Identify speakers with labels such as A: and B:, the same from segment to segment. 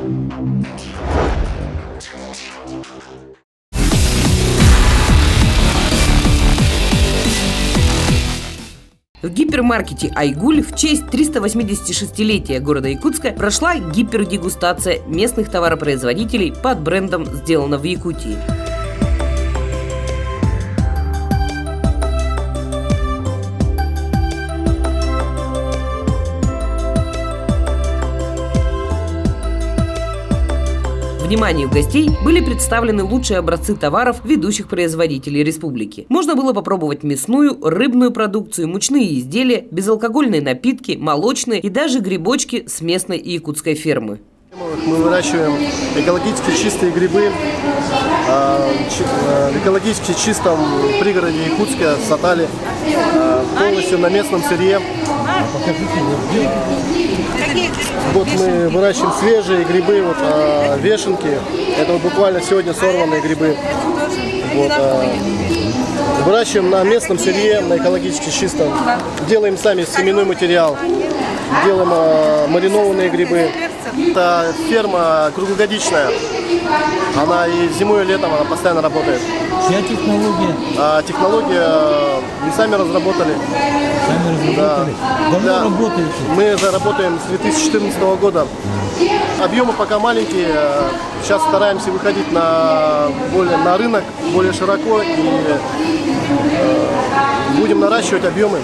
A: В гипермаркете «Айгуль» в честь 386-летия города Якутска прошла гипердегустация местных товаропроизводителей под брендом «Сделано в Якутии». Вниманию гостей были представлены лучшие образцы товаров ведущих производителей республики. Можно было попробовать мясную, рыбную продукцию, мучные изделия, безалкогольные напитки, молочные и даже грибочки с местной якутской фермы.
B: Мы выращиваем экологически чистые грибы в экологически чистом пригороде Якутска, Сатали, полностью на местном сырье. Вот мы выращиваем свежие грибы, вешенки. Это буквально сегодня сорванные грибы. Выращиваем на местном сырье, на экологически чистом. Делаем сами семенной материал. Делаем маринованные грибы. Это ферма круглогодичная. Она и зимой, и летом она постоянно работает.
C: Чья технология?
B: Технология мы сами разработали.
C: Сами разработали?
B: Да.
C: Давно
B: Да.
C: работаете?
B: Мы заработаем с 2014 года. Объемы пока маленькие. Сейчас стараемся выходить на рынок более широко и будем наращивать объемы.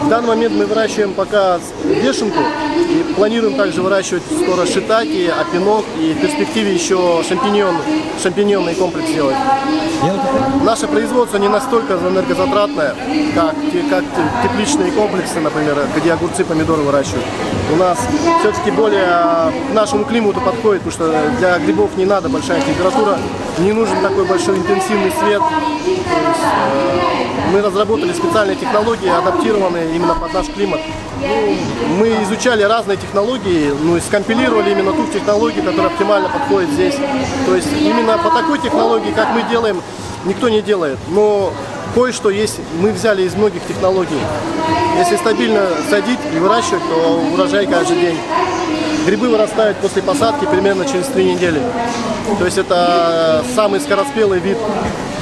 B: В данный момент мы выращиваем пока вешенку и планируем также выращивать скоро шитаки, опинок и в перспективе еще шампиньонный комплекс сделать. Наше производство не настолько энергозатратное, как тепличные комплексы, например, где огурцы, помидоры выращивают. У нас все-таки более к нашему климату подходит, потому что для грибов не надо большая температура, не нужен такой большой интенсивный свет. Мы разработали специальные технологии, адаптированные именно под наш климат. Мы изучали разные технологии, и скомпилировали именно ту технологию, которая оптимально подходит здесь. То есть именно по такой технологии, как мы делаем, никто не делает. Но кое-что есть, мы взяли из многих технологий. Если стабильно садить и выращивать, то урожай каждый день. Грибы вырастают после посадки примерно через 3 недели. То есть это самый скороспелый вид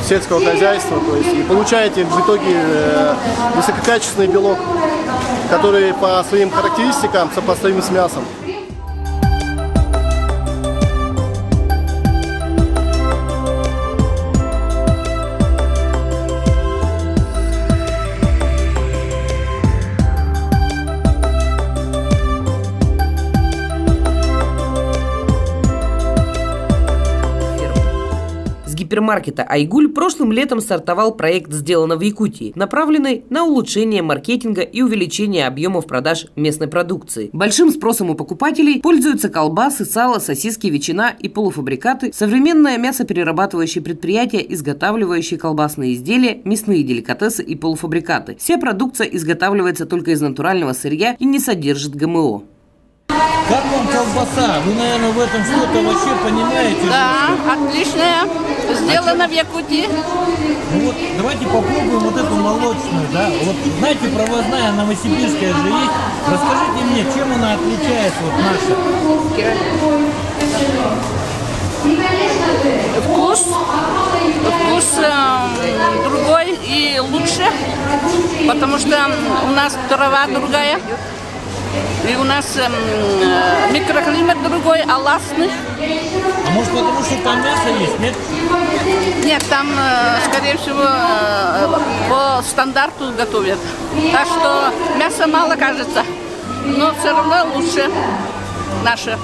B: сельского хозяйства. То есть и получаете в итоге высококачественный белок, который по своим характеристикам сопоставим с мясом.
A: Гипермаркета «Айгуль» прошлым летом стартовал проект «Сделано в Якутии», направленный на улучшение маркетинга и увеличение объемов продаж местной продукции. Большим спросом у покупателей пользуются колбасы, сало, сосиски, ветчина и полуфабрикаты, современное мясоперерабатывающее предприятие, изготавливающее колбасные изделия, мясные деликатесы и полуфабрикаты. Вся продукция изготавливается только из натурального сырья и не содержит ГМО.
C: Как вам колбаса? Вы, наверное, в этом что-то вообще понимаете?
D: Да, отличная. Сделано в Якутии.
C: Ну вот, давайте попробуем вот эту молочную, да? Вот, знаете, провозная новосибирская же есть. Расскажите мне, чем она отличается, вот наша?
D: Вкус другой и лучше, потому что у нас трава другая. И у нас микроклимат другой, алластный.
C: А может потому, что там мясо есть, нет?
D: Нет, там, скорее всего, по стандарту готовят. Так что мяса мало, кажется, но все равно лучше наше.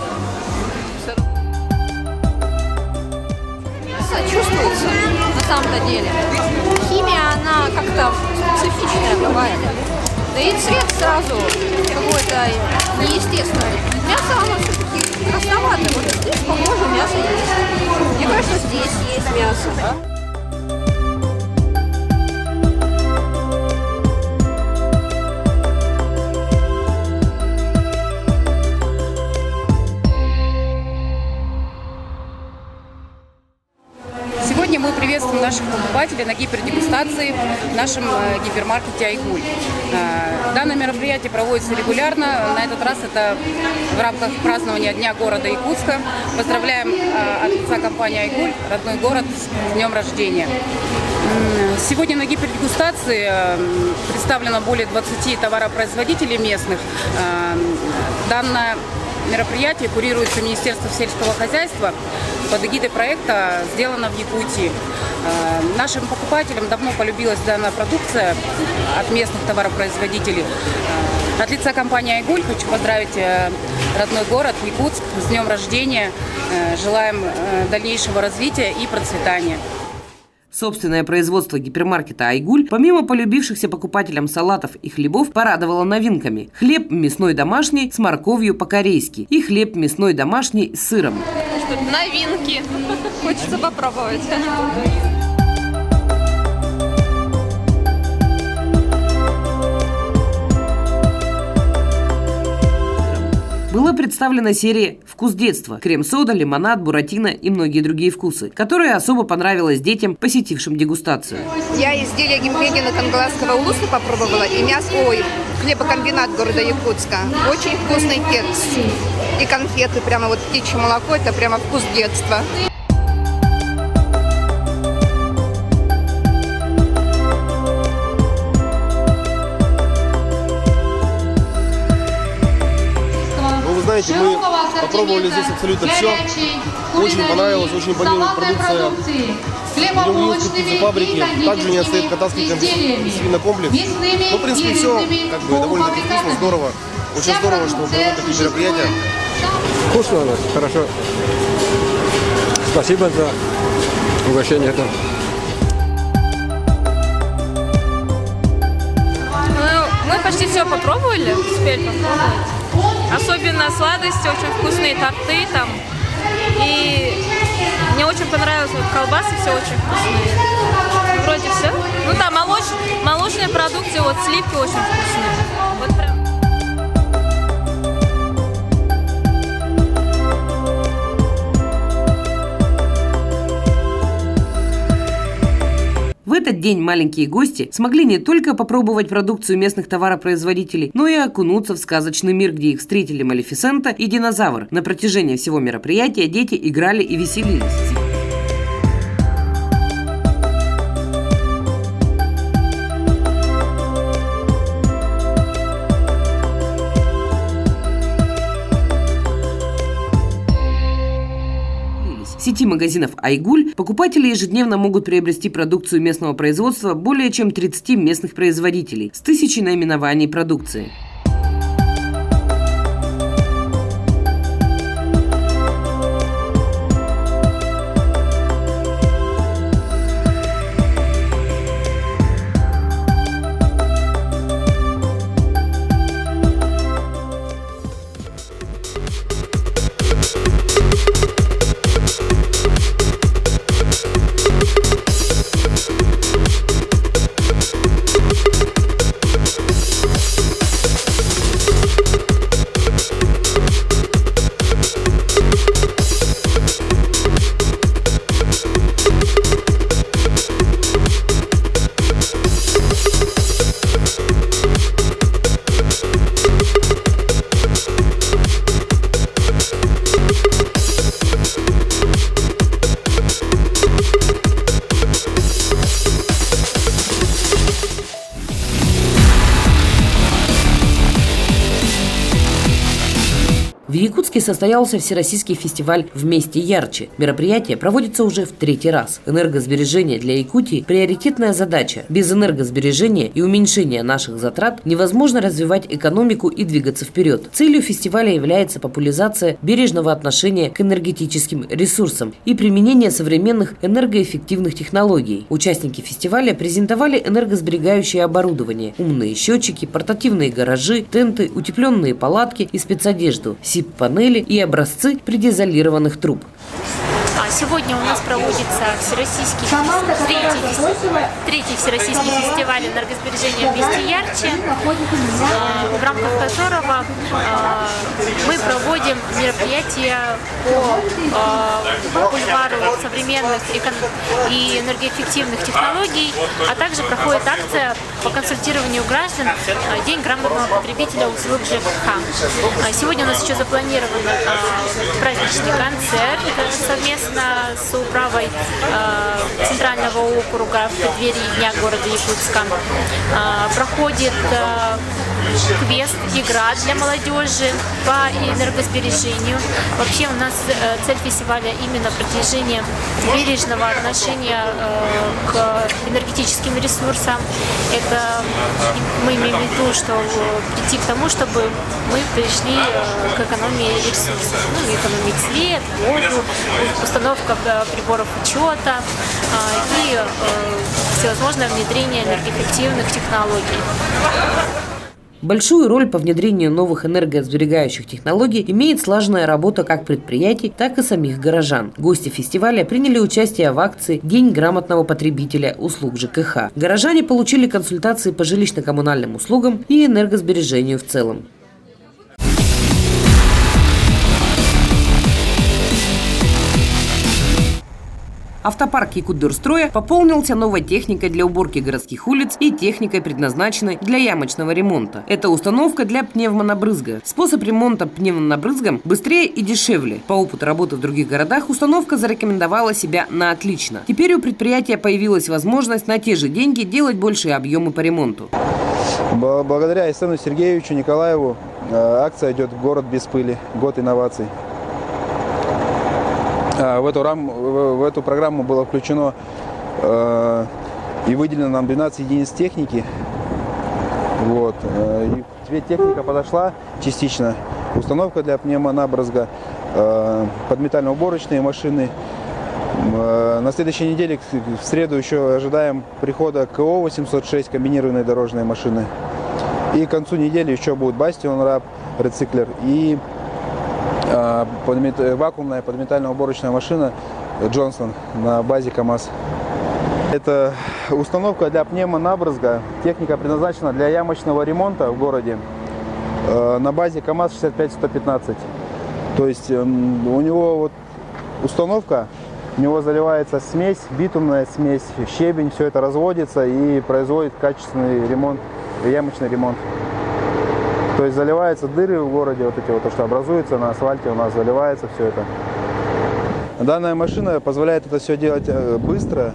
E: Мясо чувствуется на самом-то деле. Химия, она как-то специфичная бывает. Да и цвет сразу какой-то неестественный. Мясо, оно все-таки красноватое. Вот здесь, похоже, мясо есть. Мне кажется, здесь есть мясо.
F: Сегодня мы приветствуем наших покупателей на гипердегустации в нашем гипермаркете «Айгуль». Данное мероприятие проводится регулярно. На этот раз это в рамках празднования Дня города Якутска. Поздравляем от лица компании «Айгуль» родной город с днем рождения. Сегодня на гипердегустации представлено более 20 товаропроизводителей местных. Данное мероприятие курируется Министерством сельского хозяйства под эгидой проекта «Сделано в Якутии». Нашим покупателям давно полюбилась данная продукция от местных товаропроизводителей. От лица компании «Айгуль» хочу поздравить родной город Якутск с днем рождения. Желаем дальнейшего развития и процветания.
A: Собственное производство гипермаркета «Айгуль», помимо полюбившихся покупателям салатов и хлебов, порадовало новинками. Хлеб мясной домашний с морковью по-корейски и хлеб мясной домашний с сыром.
E: Новинки. Хочется попробовать.
A: Была представлена серия «Вкус детства» – крем-сода, лимонад, буратино и многие другие вкусы, которая особо понравилась детям, посетившим дегустацию.
G: Я изделия Гимпегина Кангаласского улуса попробовала и хлебокомбинат города Якутска. Очень вкусный кекс. И конфеты, прямо вот птичье молоко, это прямо вкус детства.
B: Знаете, мы попробовали здесь абсолютно все. Очень понравилось, очень импонирует продукция Юнгуринской птицефабрики. Также не отстоит Катавский свинокомплекс. Ну, в принципе, все довольно-таки вкусно, здорово. Очень здорово, что проводят такие мероприятия.
H: Вкусно у нас, хорошо. Спасибо за угощение.
E: Мы почти все попробовали, успели попробовать. Особенно сладости, очень вкусные торты там. И мне очень понравилось, вот колбасы все очень вкусные. Вроде все. Ну да, молочные продукты, вот сливки очень вкусные. Вот прям.
A: В этот день маленькие гости смогли не только попробовать продукцию местных товаропроизводителей, но и окунуться в сказочный мир, где их встретили Малефисента и динозавр. На протяжении всего мероприятия дети играли и веселились. В сети магазинов «Айгуль» покупатели ежедневно могут приобрести продукцию местного производства более чем 30 местных производителей с 1000 наименований продукции. В Якутске состоялся Всероссийский фестиваль «Вместе ярче». Мероприятие проводится уже в 3-й раз. Энергосбережение для Якутии – приоритетная задача. Без энергосбережения и уменьшения наших затрат невозможно развивать экономику и двигаться вперед. Целью фестиваля является популяризация бережного отношения к энергетическим ресурсам и применение современных энергоэффективных технологий. Участники фестиваля презентовали энергосберегающее оборудование, умные счетчики, портативные гаражи, тенты, утепленные палатки и спецодежду, СИП-панели и образцы предизолированных труб.
I: Сегодня у нас проводится третий всероссийский фестиваль энергосбережения «Вместе ярче», в рамках которого мы проводим мероприятия по бульвару современных и энергоэффективных технологий, а также проходит акция по консультированию граждан «День грамотного потребителя услуг ЖКХ». Сегодня у нас еще запланирован праздничный концерт совместно с управой Центрального округа в преддверии Дня города Якутска. Проходит квест, игра для молодежи по энергосбережению. Вообще у нас цель фестиваля именно продвижение бережного отношения к энергетическим ресурсам. Это мы имеем в виду, что прийти к тому, чтобы мы пришли к экономии ресурсов, экономить свет, воду, установка приборов учета и всевозможное внедрение энергоэффективных технологий.
A: Большую роль по внедрению новых энергосберегающих технологий имеет слаженная работа как предприятий, так и самих горожан. Гости фестиваля приняли участие в акции «День грамотного потребителя услуг ЖКХ». Горожане получили консультации по жилищно-коммунальным услугам и энергосбережению в целом. Автопарк Якутдорстроя пополнился новой техникой для уборки городских улиц и техникой, предназначенной для ямочного ремонта. Это установка для пневмонабрызга. Способ ремонта пневмонабрызгом быстрее и дешевле. По опыту работы в других городах установка зарекомендовала себя на отлично. Теперь у предприятия появилась возможность на те же деньги делать большие объемы по ремонту.
J: Благодаря Айсену Сергеевичу Николаеву акция идет «Город без пыли. Год инноваций». В эту программу было включено и выделено нам 12 единиц техники. И теперь техника подошла частично. Установка для пневмонабрызга, подметально-уборочные машины. На следующей неделе, в среду, еще ожидаем прихода КО 806, комбинированные дорожные машины. И к концу недели еще будут Бастион Раб, рециклер и вакуумная подметально-уборочная машина Джонсон на базе КАМАЗ. Это установка для пневмонабрызга. Техника предназначена для ямочного ремонта в городе на базе КАМАЗ 65115. То есть у него установка, в него заливается смесь, битумная смесь, щебень, все это разводится и производит качественный ремонт, ямочный ремонт. То есть заливаются дыры в городе, то, что образуется на асфальте, у нас заливается все это. Данная машина позволяет это все делать быстро,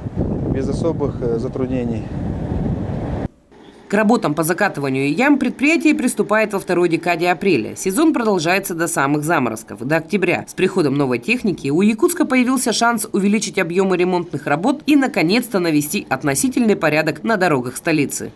J: без особых затруднений.
A: К работам по закатыванию ям предприятие приступает во второй декаде апреля. Сезон продолжается до самых заморозков, до октября. С приходом новой техники у Якутска появился шанс увеличить объемы ремонтных работ и, наконец-то, навести относительный порядок на дорогах столицы.